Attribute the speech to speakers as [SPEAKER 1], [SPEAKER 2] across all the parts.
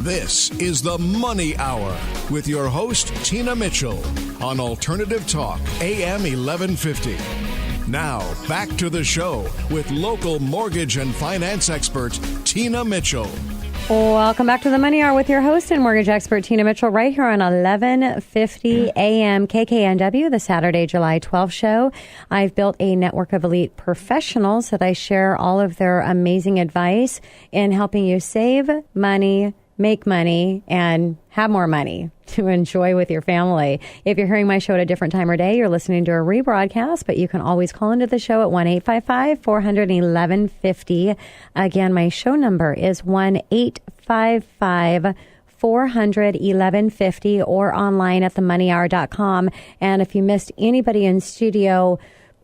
[SPEAKER 1] This is the Money Hour with your host, Tina Mitchell, on Alternative Talk, AM 1150. Now, back to the show with local mortgage and finance expert, Tina Mitchell.
[SPEAKER 2] Welcome back to the Money Hour with your host and mortgage expert, Tina Mitchell, right here on 1150 AM KKNW, the Saturday, July 12th show. I've built a network of elite professionals that I share all of their amazing advice in helping you save money, make money, and have more money to enjoy with your family. If you're hearing my show at a different time or day, you're listening to a rebroadcast, but you can always call into the show at 1-855-400-1150. Again, my show number is 1-855-400-1150 or online at themoneyhour.com. And if you missed anybody in studio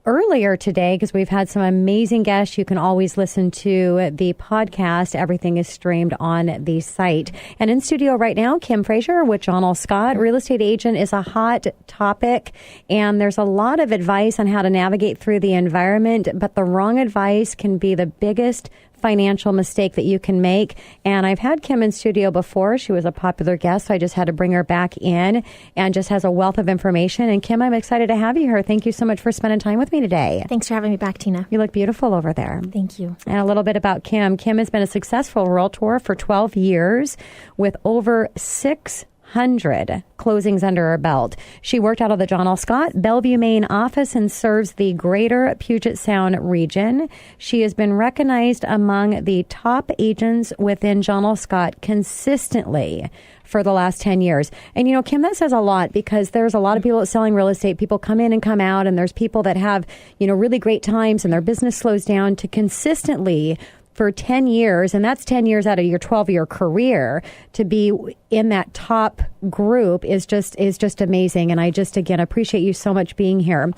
[SPEAKER 2] earlier today, because we've had some amazing guests, you can always listen to the podcast. Everything is streamed on the site. And in studio right now, Kim Fraser with John L. Scott. Real estate agent is a hot topic, and there's a lot of advice on how to navigate through the environment, but the wrong advice can be the biggest financial mistake that you can make. And I've had Kim in studio before. She was a popular guest, so I just had to bring her back in, and just has a wealth of information. And Kim, I'm excited to have you here. Thank you so much for spending time with me today.
[SPEAKER 3] Thanks for having me back, Tina.
[SPEAKER 2] You look beautiful over there.
[SPEAKER 3] Thank you.
[SPEAKER 2] And a little bit about Kim. Kim has been a successful realtor for 12 years with over 600 closings under her belt. She worked out of the John L. Scott Bellevue, Maine office and serves the greater Puget Sound region. She has been recognized among the top agents within John L. Scott consistently for the last 10 years. And, you know, Kim, that says a lot, because there's a lot of people selling real estate. People come in and come out, and there's people that have, you know, really great times and their business slows down. To consistently for 10 years, and that's 10 years out of your 12-year career, to be in that top group is just amazing. And I just, again, appreciate you so much being here.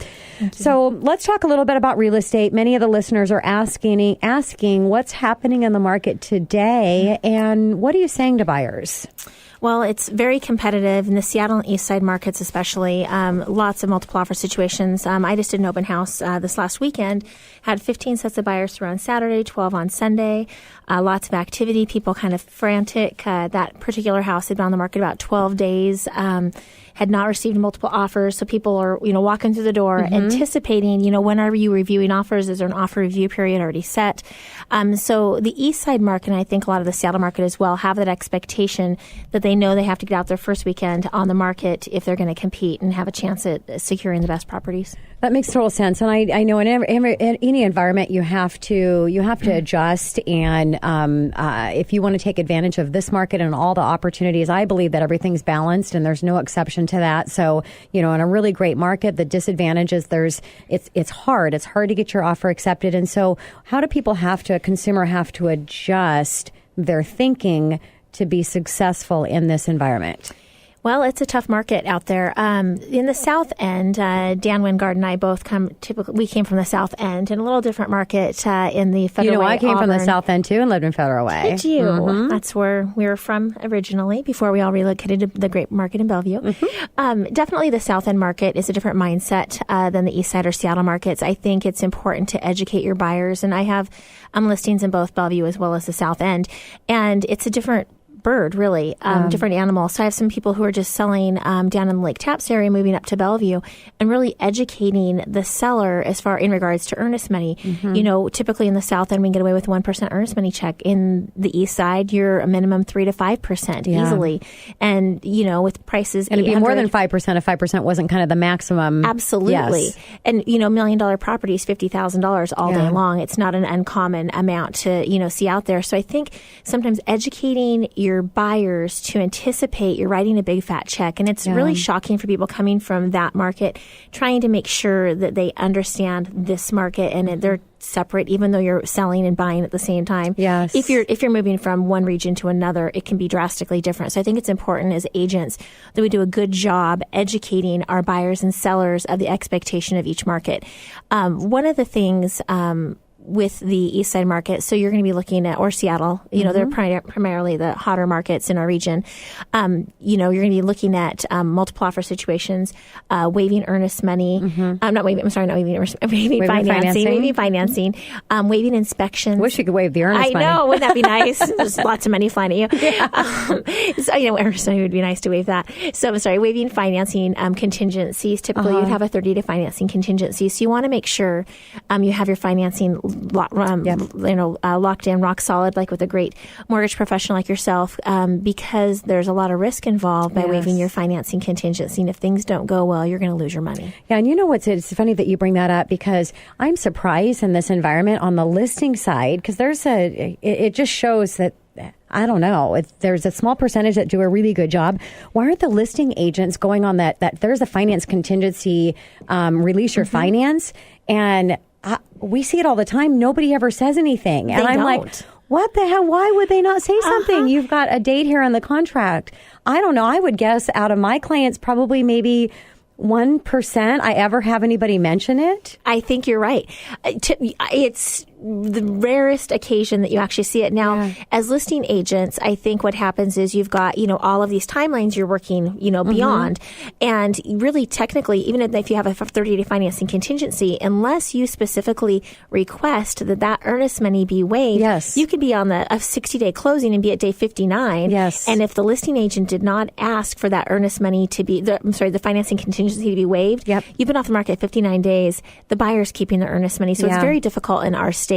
[SPEAKER 2] So let's talk a little bit about real estate. Many of the listeners are asking what's happening in the market today, and what are you saying to buyers?
[SPEAKER 3] Well, it's very competitive in the Seattle and East Side markets, especially. Lots of multiple offer situations. I just did an open house this last weekend. Had 15 sets of buyers through on Saturday, 12 on Sunday. Lots of activity. People kind of frantic. That particular house had been on the market about 12 days. Had not received multiple offers. So people are, you know, walking through the door, anticipating, you know, when are you reviewing offers? Is there an offer review period already set? So the East Side market, and I think a lot of the Seattle market as well, have that expectation that they know they have to get out their first weekend on the market if they're going to compete and have a chance at securing the best properties. That makes total sense. And I know in any environment you have to adjust. And if you want to take advantage of this market and all the opportunities, I believe that everything's balanced and there's no exception to that. So, you know, in a really great market, the disadvantages, it's hard. It's hard to get your offer accepted. And so how do a consumer have to adjust their thinking to be successful in this environment? Well, it's a tough market out there. In the South End, Dan Wingard and I both we came from the South End, in a little different market in the Federal Way. You know, I came from the South End too and lived in Federal Way. Did you? Mm-hmm. That's where we were from originally before we all relocated to the great market in Bellevue. Mm-hmm. Definitely the South End market is a different mindset than the East Side or Seattle markets. I think it's important to educate your buyers, and I have listings in both Bellevue as well as the South End, and it's a different bird, really, different animal. So I have some people who are just selling down in the Lake Tapps area, moving up to Bellevue, and really educating the seller as far in regards to earnest money. Mm-hmm. You know, typically in the South End, we can get away with 1% earnest money check. In the East Side, you're a minimum 3 to 5% easily. And, you know, with prices, and it'd be more than 5% if 5% wasn't kind of the maximum. Absolutely. Yes. And, you know, $1 million properties, $50,000 all day long. It's not an uncommon amount to, you know, see out there. So I think sometimes educating your buyers to anticipate you're writing a big fat check. And it's really shocking for people coming from that market, trying to make sure that they understand this market and they're separate, even though you're selling and buying at the same time. Yes. If you're moving from one region to another, it can be drastically different. So I think it's important as agents that we do a good job educating our buyers and sellers of the expectation of each market. One of the things with the East Side market. So you're going to be looking at, or Seattle, they're primarily the hotter markets in our region. You're going to be looking at multiple offer situations, waiving earnest money, waiving financing, waiving inspections.
[SPEAKER 2] Wish you could waive the earnest money.
[SPEAKER 3] I know, wouldn't that be nice? There's lots of money flying at you. Yeah. Earnest money would be nice to waive that. So I'm sorry, waiving financing contingencies. Typically, you'd have a 30-day financing contingency. So you want to make sure you have your financing locked in, rock solid, like with a great mortgage professional like yourself, because there's a lot of risk involved by waiving your financing contingency. And if things don't go well, you're going to lose your money. Yeah, and
[SPEAKER 2] it's funny that you bring that up, because I'm surprised in this environment on the listing side, because it just shows that, I don't know, there's a small percentage that do a really good job. Why aren't the listing agents going on that there's a finance contingency, release your finance? And we see it all the time. Nobody ever says anything. And I'm like, what the hell? Why would they not say something? You've got a date here on the contract. I don't know. I would guess out of my clients, probably maybe 1% I ever have anybody mention it.
[SPEAKER 3] I think you're right. It's the rarest occasion that you actually see it. Now, as listing agents, I think what happens is you've got, all of these timelines you're working, beyond. And really, technically, even if you have a 30-day financing contingency, unless you specifically request that earnest money be waived, you could be on a 60-day closing and be at day 59.
[SPEAKER 2] Yes.
[SPEAKER 3] And if the listing agent did not ask for that earnest money to be, the financing contingency to be waived, you've been off the market 59 days. The buyer's keeping the earnest money. So it's very difficult in our state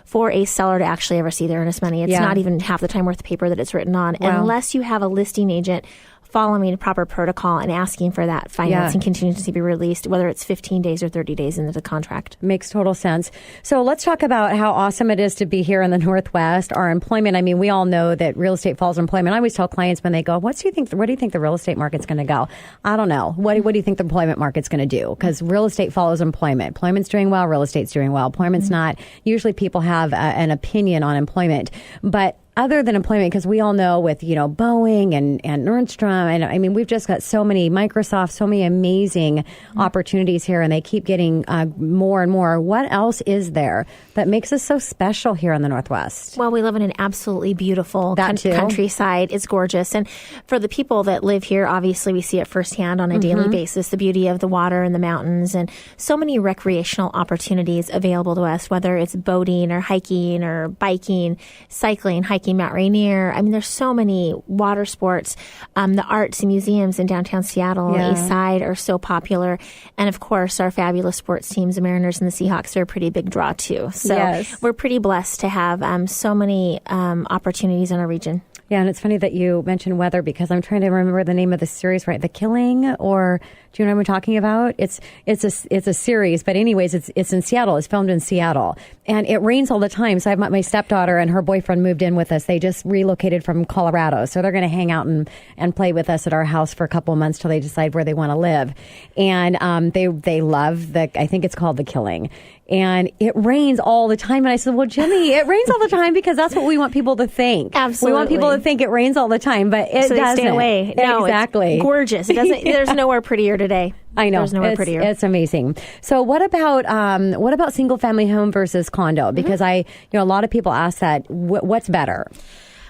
[SPEAKER 3] for a seller to actually ever see the earnest money. It's not even half the time worth of paper that it's written on, unless you have a listing agent following a proper protocol and asking for that financing contingency to be released, whether it's 15 days or 30 days into the contract.
[SPEAKER 2] Makes total sense. So let's talk about how awesome it is to be here in the Northwest. Our employment, I mean, we all know that real estate follows employment. I always tell clients when they go, where do you think the real estate market's going to go? I don't know. What do you think the employment market's going to do? Because real estate follows employment. Employment's doing well, real estate's doing well. Employment's not. Usually people have an opinion on employment. But other than employment, because we all know with, Boeing and Nordstrom, and I mean, we've just got so many, Microsoft, so many amazing opportunities here, and they keep getting more and more. What else is there that makes us so special here in the Northwest?
[SPEAKER 3] Well, we live in an absolutely beautiful countryside. It's gorgeous. And for the people that live here, obviously we see it firsthand on a daily basis, the beauty of the water and the mountains, and so many recreational opportunities available to us, whether it's boating or hiking or biking, cycling, hiking Mount Rainier. I mean, there's so many water sports. The arts and museums in downtown Seattle and the East Side are so popular. And of course, our fabulous sports teams, the Mariners and the Seahawks, are a pretty big draw too. So we're pretty blessed to have so many opportunities in our region.
[SPEAKER 2] Yeah, and it's funny that you mentioned weather, because I'm trying to remember the name of the series, right? The Killing, or do you know what I'm talking about? It's a series, but anyways, it's in Seattle. It's filmed in Seattle, and it rains all the time. So I've met my stepdaughter and her boyfriend moved in with us. They just relocated from Colorado, so they're going to hang out and play with us at our house for a couple of months till they decide where they want to live. And they love I think it's called The Killing. And it rains all the time. And I said, well, Jimmy, it rains all the time because that's what we want people to think.
[SPEAKER 3] Absolutely.
[SPEAKER 2] We want people to think it rains all the time, but it doesn't.
[SPEAKER 3] Stay away. No, exactly. It's gorgeous. It doesn't. There's nowhere prettier today.
[SPEAKER 2] I know.
[SPEAKER 3] There's nowhere prettier.
[SPEAKER 2] It's amazing. So what about single family home versus condo? Because a lot of people ask that. What's better?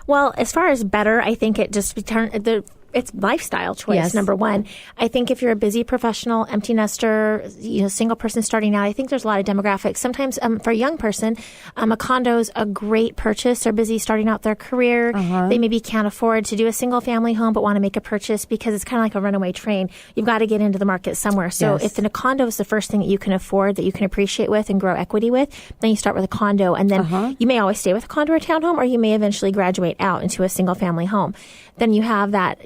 [SPEAKER 3] Well, as far as better, I think it just it's lifestyle choice, number one. I think if you're a busy professional, empty nester, single person starting out, I think there's a lot of demographics. Sometimes for a young person, a condo's a great purchase. They're busy starting out their career. They maybe can't afford to do a single family home, but want to make a purchase because it's kind of like a runaway train. You've got to get into the market somewhere. So if a condo is the first thing that you can afford, that you can appreciate with and grow equity with, then you start with a condo. And then you may always stay with a condo or townhome, or you may eventually graduate out into a single family home. Then you have that,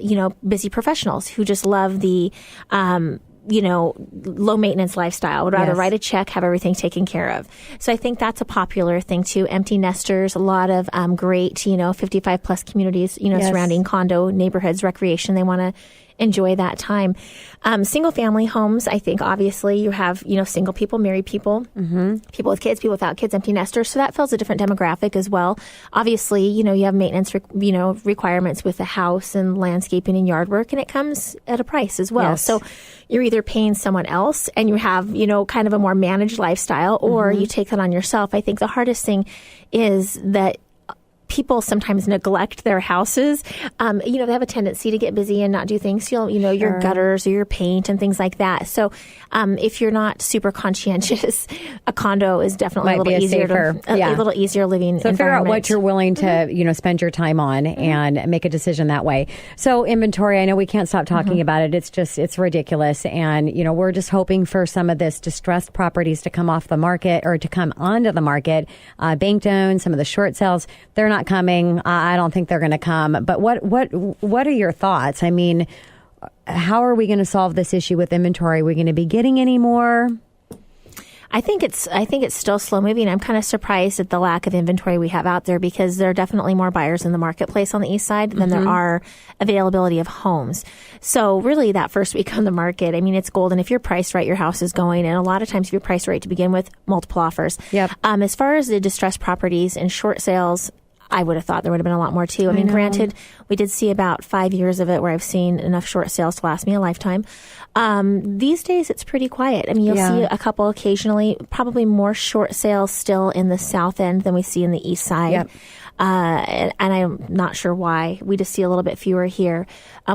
[SPEAKER 3] busy professionals who just love the, low maintenance lifestyle, would rather write a check, have everything taken care of. So I think that's a popular thing too. Empty nesters, a lot of great, 55 plus communities, surrounding condo neighborhoods, recreation. They want to enjoy that time. Single family homes, I think obviously you have, single people, married people, people with kids, people without kids, empty nesters. So that fills a different demographic as well. Obviously, you have maintenance, requirements with the house and landscaping and yard work, and it comes at a price as well.
[SPEAKER 2] Yes.
[SPEAKER 3] So you're either paying someone else and you have, kind of a more managed lifestyle, or you take that on yourself. I think the hardest thing is that people sometimes neglect their houses. They have a tendency to get busy and not do things. Your gutters or your paint and things like that. So, if you're not super conscientious, a condo is definitely a little easier living.
[SPEAKER 2] So figure out what you're willing to, spend your time on and make a decision that way. So inventory, I know we can't stop talking about it. It's ridiculous. And, we're just hoping for some of this distressed properties to come off the market or to come onto the market. Bank owned, some of the short sales, they're not coming. I don't think they're going to come. But what are your thoughts? I mean, how are we going to solve this issue with inventory? Are we going to be getting any more?
[SPEAKER 3] I think it's still slow moving. I'm kind of surprised at the lack of inventory we have out there, because there are definitely more buyers in the marketplace on the east side than there are availability of homes. So really that first week on the market, I mean, it's golden. If you're priced right, your house is going. And a lot of times if you're priced right to begin with, multiple offers.
[SPEAKER 2] Yep.
[SPEAKER 3] As far as the distressed properties and short sales, I would have thought there would have been a lot more too. I mean, granted, we did see about 5 years of it where I've seen enough short sales to last me a lifetime. These days, it's pretty quiet. I mean, you'll see a couple occasionally, probably more short sales still in the south end than we see in the east side.
[SPEAKER 2] Yep.
[SPEAKER 3] And I'm not sure why. We just see a little bit fewer here.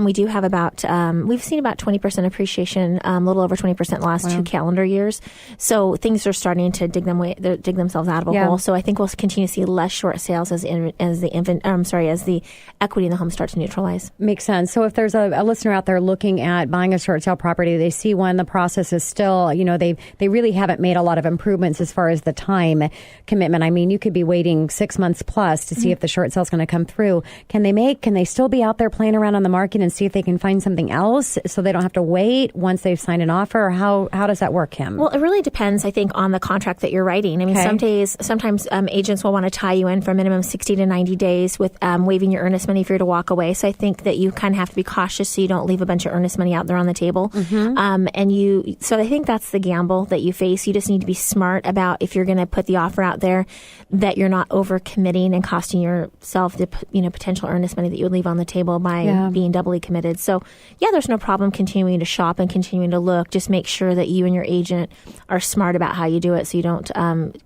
[SPEAKER 3] We do have we've seen about 20% appreciation, a little over 20% the last 2 calendar years. So things are starting to dig themselves out of a hole. So I think we'll continue to see less short sales as the equity in the home starts to neutralize.
[SPEAKER 2] Makes sense. So if there's a listener out there looking at buying a short sale property, they see one, the process is still, they really haven't made a lot of improvements as far as the time commitment. I mean, you could be waiting 6 months plus to see if the short sale is going to come through. Can they still be out there playing around on the market and see if they can find something else so they don't have to wait once they've signed an offer? Or how does that work, Kim?
[SPEAKER 3] Well, it really depends, I think, on the contract that you're writing. I mean, sometimes agents will want to tie you in for a minimum 60 to 90 days with waiving your earnest money if you're to walk away. So I think that you kind of have to be cautious so you don't leave a bunch of earnest money out there on the table. So I think that's the gamble that you face. You just need to be smart about, if you're going to put the offer out there, that you're not over committing and costing yourself the potential earnest money that you would leave on the table by being doubly committed. So there's no problem continuing to shop and continuing to look. Just make sure that you and your agent are smart about how you do it, so you don't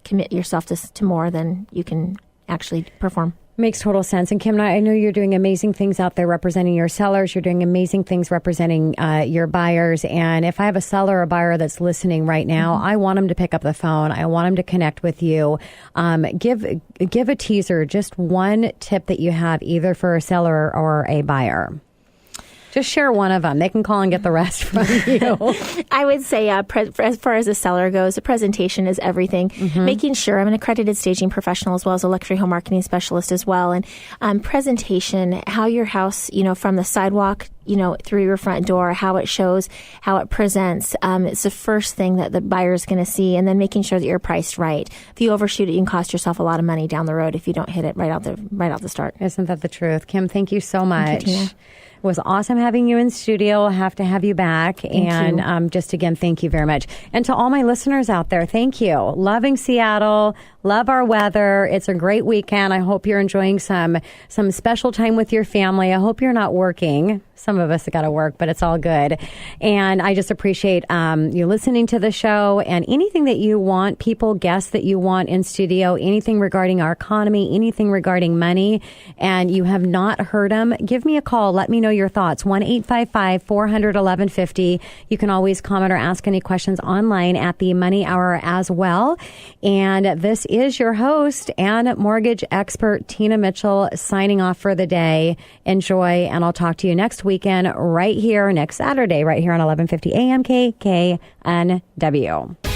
[SPEAKER 3] commit yourself to more than you can actually perform.
[SPEAKER 2] Makes total sense. And Kim, I know you're doing amazing things out there representing your sellers. You're doing amazing things representing your buyers. And if I have a seller or buyer that's listening right now, I want them to pick up the phone. I want them to connect with you. Give a teaser, just one tip that you have either for a seller or a buyer. Just share one of them. They can call and get the rest from you.
[SPEAKER 3] I would say, as far as the seller goes, the presentation is everything. Making sure, I'm an accredited staging professional as well as a luxury home marketing specialist as well. And presentation, how your house, from the sidewalk, through your front door, how it shows, how it presents. It's the first thing that the buyer is going to see, and then making sure that you're priced right. If you overshoot it, you can cost yourself a lot of money down the road if you don't hit it right out the start.
[SPEAKER 2] Isn't that the truth? Kim, thank you so much.
[SPEAKER 3] Thank you, Tina.
[SPEAKER 2] It was awesome having you in studio. I'll have to have you back.
[SPEAKER 3] Thank
[SPEAKER 2] you. Just again, thank you very much. And to all my listeners out there, thank you. Loving Seattle. Love our weather. It's a great weekend. I hope you're enjoying some special time with your family. I hope you're not working. Some of us have got to work, but it's all good. And I just appreciate you listening to the show, and anything that you want, people, guests that you want in studio, anything regarding our economy, anything regarding money, and you have not heard them, give me a call. Let me know your thoughts. 1-855-400-1150. You can always comment or ask any questions online at the Money Hour as well. And this is your host and mortgage expert, Tina Mitchell, signing off for the day. Enjoy, and I'll talk to you next weekend right here, next Saturday, right here on 1150 AM KKNW.